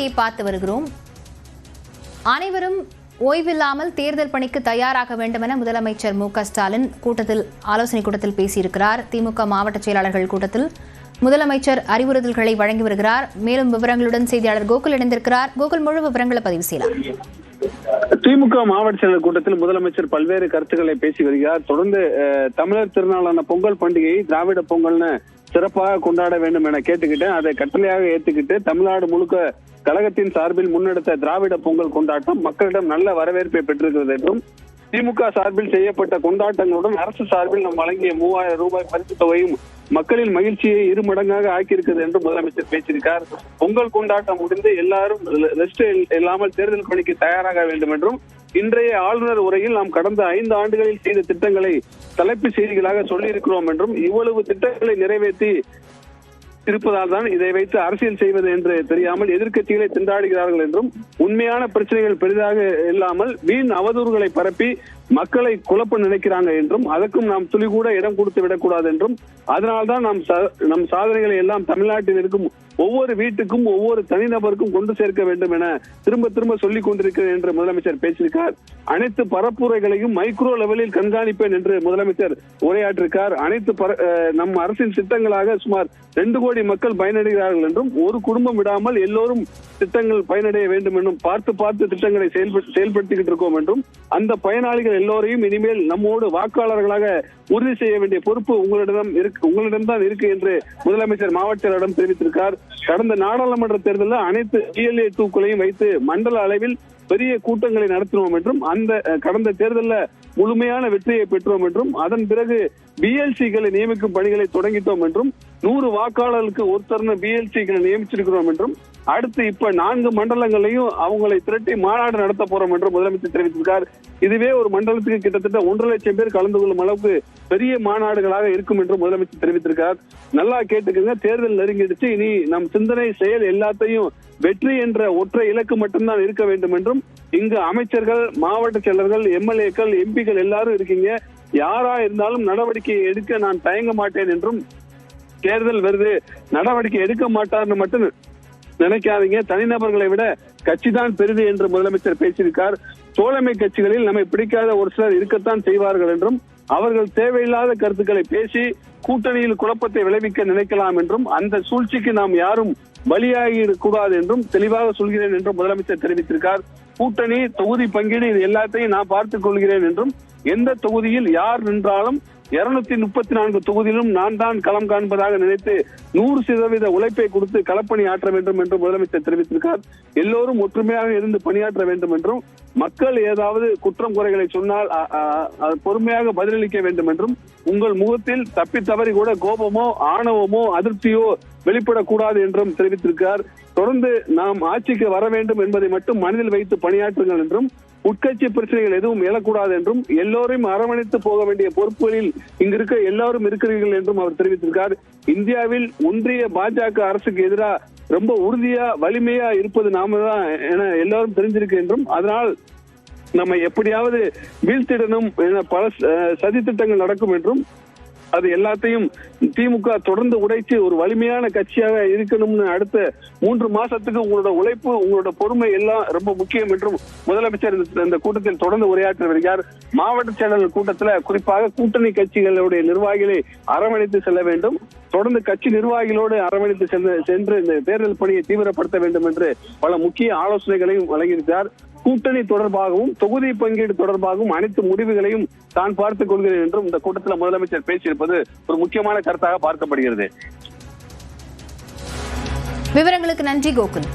செய்தியை பார்த்து வருகிறோம். அனைவரும் ஓய்வில்லாமல் தேர்தல் பணிக்கு தயாராக வேண்டும் என முதலமைச்சர் மு.க.ஸ்டாலின் ஆலோசனை கூட்டத்தில் பேசியிருக்கிறார். திமுக மாவட்ட செயலாளர்கள் கூட்டத்தில் முதலமைச்சர் அறிவுறுத்தல்களை வழங்கி வருகிறார். மேலும் விவரங்களுடன் செய்தியாளர் கோகுல் இணைந்திருக்கிறார். கோகுல், முழு விவரங்களை பதிவு செய்யலாம். திமுக மாவட்ட செயலர் கூட்டத்தில் முதலமைச்சர் பல்வேறு கருத்துக்களை பேசி வருகிறார். தொடர்ந்து தமிழர் திருநாளான பொங்கல் பண்டிகையை திராவிட பொங்கல்னு சிறப்பாக கொண்டாட வேண்டும் என கேட்டுக்கிட்டேன். அதை கட்டளையாக ஏற்றுக்கிட்டு தமிழ்நாடு முழுக்க கழகத்தின் சார்பில் முன்னெடுத்த திராவிட பொங்கல் கொண்டாட்டம் மக்களிடம் நல்ல வரவேற்பை பெற்றிருக்கிறது என்றும், திமுக சார்பில் செய்யப்பட்ட கொண்டாட்டங்களுடன் அரசு சார்பில் நாம் வழங்கிய 3000 ரூபாய் பரிசு தொகையும் மக்களின் மகிழ்ச்சியை இருமடங்காக ஆக்கியிருக்கிறது என்று முதலமைச்சர் பேசியிருக்கார். பொங்கல் கொண்டாட்டம் முடிந்து எல்லாரும் ரெஸ்ட் இல்லாமல் தேர்தல் பணிக்கு தயாராக வேண்டும் என்றும், இன்றைய ஆளுநர் உரையில் நாம் கடந்த 5 ஆண்டுகளில் செய்த திட்டங்களை தலைப்பு செய்திகளாக சொல்லியிருக்கிறோம் என்றும், இவ்வளவு திட்டங்களை நிறைவேற்றி இருப்பதால் தான் இதை வைத்து அரசியல் செய்வது என்று தெரியாமல் எதிர்க்கட்சிகளை திண்டாடுகிறார்கள் என்றும், உண்மையான பிரச்சனைகள் பெரிதாக இல்லாமல் வீண் அவதூறுகளை பரப்பி மக்களை குழப்ப நினைக்கிறாங்க என்றும், அதற்கும் நாம் துளி கூட இடம் கொடுத்து விடக்கூடாது என்றும், அதனால்தான் நம் சாதனைகளை எல்லாம் தமிழ்நாட்டில் இருக்கும் ஒவ்வொரு வீட்டுக்கும் ஒவ்வொரு தனிநபருக்கும் கொண்டு சேர்க்க வேண்டும் என திரும்ப திரும்ப சொல்லிக் கொண்டிருக்கிறேன் என்று முதலமைச்சர் பேசியிருக்கார். அனைத்து பரப்புரைகளையும் மைக்ரோ லெவலில் கண்காணிப்பேன் என்று முதலமைச்சர் உரையாற்றிருக்கார். அனைத்து நம் அரசின் திட்டங்களாக சுமார் 2 கோடி மக்கள் பயனடைகிறார்கள் என்றும், ஒரு குடும்பம் விடாமல் எல்லோரும் திட்டங்கள் பயனடைய வேண்டும் என்றும் பார்த்து திட்டங்களை செயல்படுத்திக்கிட்டு இருக்கோம் என்றும், அந்த பயனாளிகள் எல்லோரையும் இனிமேல் நம்மோடு வாக்காளர்களாக உறுதி செய்ய வேண்டிய பொறுப்பு உங்களிடம்தான் இருக்கு என்று முதலமைச்சர் மாவட்ட செயலரிடம் தெரிவித்திருக்கார். கடந்த நாடாளுமன்ற தேர்தலில் அனைத்து GLA 2 வைத்து மண்டல அளவில் பெரிய கூட்டங்களை நடத்தினோம் என்றும், அந்த கடந்த தேர்தலில் முழுமையான வெற்றியை பெற்றோம் என்றும், அதன் பிறகு BLC-களை நியமிக்கும் பணிகளை தொடங்கிட்டோம் என்றும், 100 வாக்காளர்களுக்கு ஒருத்தர் BLC-களை நியமிச்சிருக்கிறோம் என்றும், அடுத்து இப்ப 4 மண்டலங்களையும் அவங்களை திரட்டி மாநாடு நடத்த போறோம் என்று முதலமைச்சர் தெரிவித்திருக்கார். இதுவே ஒரு மண்டலத்துக்கு கிட்டத்தட்ட 1.5 லட்சம் பேர் கலந்து கொள்ளும் அளவுக்கு பெரிய மாநாடுகளாக இருக்கும் என்று முதலமைச்சர் தெரிவித்திருக்கார். நல்லா கேட்டுக்கங்க, தேர்தல் நெருங்கிடுச்சு. இனி நம் சிந்தனை செயல் எல்லாத்தையும் வெற்றி என்ற ஒற்றை இலக்கு மட்டும்தான் இருக்க வேண்டும் என்றும், இங்கு அமைச்சர்கள், மாவட்ட செயலர்கள், MLA-க்கள், MP-கள் எல்லாரும் இருக்கீங்க. யாரா இருந்தாலும் நடவடிக்கை எடுக்க நான் தயங்க மாட்டேன் என்றும், தேர்தல் வருது நடவடிக்கை எடுக்க மாட்டார்னு மட்டும் நினைக்காதீங்க, தனிநபர்களை விட கட்சி தான் பெரிது என்று முதலமைச்சர் பேசியிருக்கார். தோழமை கட்சிகளில் நம்மை பிடிக்காத ஒரு சிலர் இருக்கத்தான் செய்வார்கள் என்றும், அவர்கள் தேவையில்லாத கருத்துக்களை பேசி கூட்டணியில் குழப்பத்தை விளைவிக்க நினைக்கலாம் என்றும், அந்த சூழ்ச்சிக்கு நாம் யாரும் பலியாகிடக்கூடாது என்றும் தெளிவாக சொல்கிறேன் என்றும் முதலமைச்சர் தெரிவித்திருக்கார். கூட்டணி, தொகுதி பங்கீடு இது எல்லாத்தையும் நான் பார்த்துக் கொள்கிறேன் என்றும், எந்த தொகுதியில் யார் நின்றாலும் 234 தொகுதியிலும் நான் தான் களம் காண்பதாக நினைத்து 100% உழைப்பை கொடுத்து களப்பணி ஆற்ற வேண்டும் என்று முதலமைச்சர் தெரிவித்திருக்கார். எல்லோரும் ஒற்றுமையாக இருந்து பணியாற்ற வேண்டும் என்றும், மக்கள் ஏதாவது குற்றம் குறைகளை சொன்னால் பொறுமையாக பதிலளிக்க வேண்டும் என்றும், உங்கள் முகத்தில் தப்பி தவறி கூட கோபமோ ஆணவமோ அதிருப்தியோ வெளிப்படக்கூடாது என்றும் தெரிவித்திருக்கார். தொடர்ந்து நாம் ஆட்சிக்கு வர வேண்டும் என்பதை மட்டும் மனதில் வைத்து பணியாற்றுங்கள் என்றும், உட்கட்சி பிரச்சனைகள் எதுவும் எழக்கூடாது என்றும், எல்லோரையும் அரவணைத்து போக வேண்டிய பொறுப்புகளில் இங்கு இருக்க எல்லாரும் இருக்கிறீர்கள் என்றும் அவர் தெரிவித்திருக்கார். இந்தியாவில் ஒன்றிய பாஜக அரசுக்கு எதிராக ரொம்ப உறுதியா வலிமையா இருப்பது நாம தான் என எல்லாரும் தெரிஞ்சிருக்கு என்றும், அதனால் நம்ம எப்படியாவது வீழ்த்திடணும் என பல சதி திட்டங்கள் நடக்கும் என்றும், அது எல்லாத்தையும் திமுக தொடர்ந்து உடைச்சு ஒரு வலிமையான கட்சியாக இருக்கணும்னு அடுத்த 3 மாசத்துக்கு உங்களோட உழைப்பு, உங்களோட பொறுமை எல்லாம் ரொம்ப முக்கியம் என்றும் முதலமைச்சர் இந்த கூட்டத்தில் தொடர்ந்து உரையாற்றி வருகிறார். மாவட்ட செயலாளர் கூட்டத்தில் குறிப்பாக கூட்டணி கட்சிகளுடைய நிர்வாகிகளை அரவணைத்து செல்ல வேண்டும், தொடர்ந்து கட்சி நிர்வாகிகளோடு அரவணைத்து சென்று இந்த தேர்தல் பணியை தீவிரப்படுத்த வேண்டும் என்று பல முக்கிய ஆலோசனைகளையும் வழங்கியிருக்கிறார். கூட்டணி தொடர்பாகவும் தொகுதி பங்கீடு தொடர்பாகவும் அனைத்து முடிவுகளையும் தான் பார்த்துக் கொள்கிறேன் என்றும் இந்த கூட்டத்தில் முதலமைச்சர் பேசியிருப்பது ஒரு முக்கியமான கருத்தாக பார்க்கப்படுகிறது. விவரங்களுக்கு நன்றி கோகுல்.